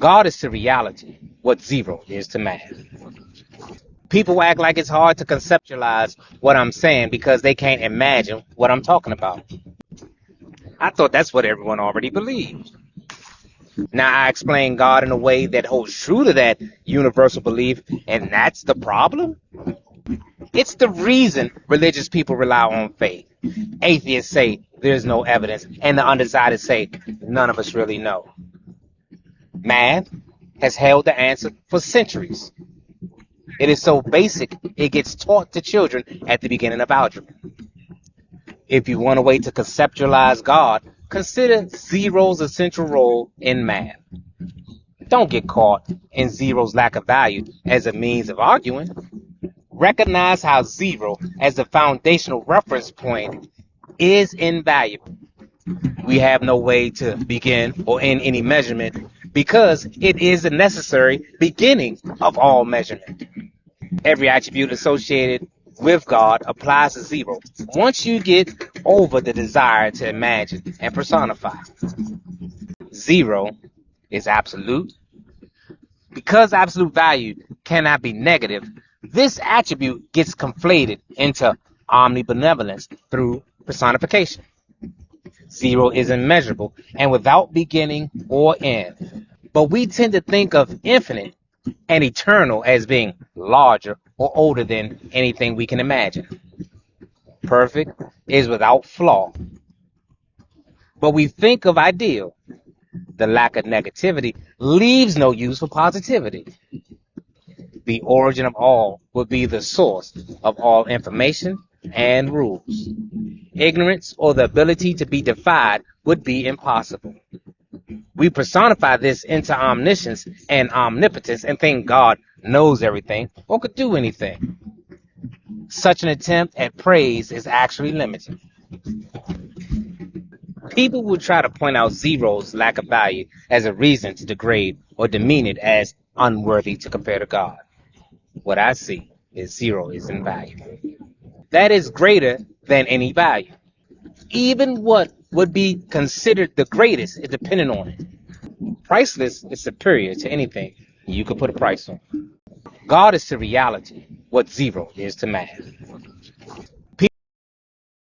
God is to reality what zero is to math. People act like it's hard to conceptualize what I'm saying because they can't imagine what I'm talking about. I thought that's what everyone already believed. Now I explain God in a way that holds true to that universal belief, and that's the problem? It's the reason religious people rely on faith. Atheists say there's no evidence, and the undecided say none of us really know. Math has held the answer for centuries. It is so basic, it gets taught to children at the beginning of algebra. If you want a way to conceptualize God, consider zero's essential role in math. Don't get caught in zero's lack of value as a means of arguing. Recognize how zero, as the foundational reference point, is invaluable. We have no way to begin or end any measurement because it is the necessary beginning of all measurement. Every attribute associated with God applies to zero once you get over the desire to imagine and personify. Zero is absolute. Because absolute value cannot be negative, this attribute gets conflated into omnibenevolence through personification. Zero is immeasurable and without beginning or end. But we tend to think of infinite and eternal as being larger or older than anything we can imagine. Perfect is without flaw. But we think of ideal. The lack of negativity leaves no use for positivity. The origin of all would be the source of all information and rules. Ignorance or the ability to be defied would be impossible. We personify this into omniscience and omnipotence and think God knows everything or could do anything. Such an attempt at praise is actually limited. People will try to point out zero's lack of value as a reason to degrade or demean it as unworthy to compare to God. What I see is zero is invaluable. That is greater than any value. Even what would be considered the greatest is dependent on it. Priceless is superior to anything you could put a price on. God is to reality what zero is to math.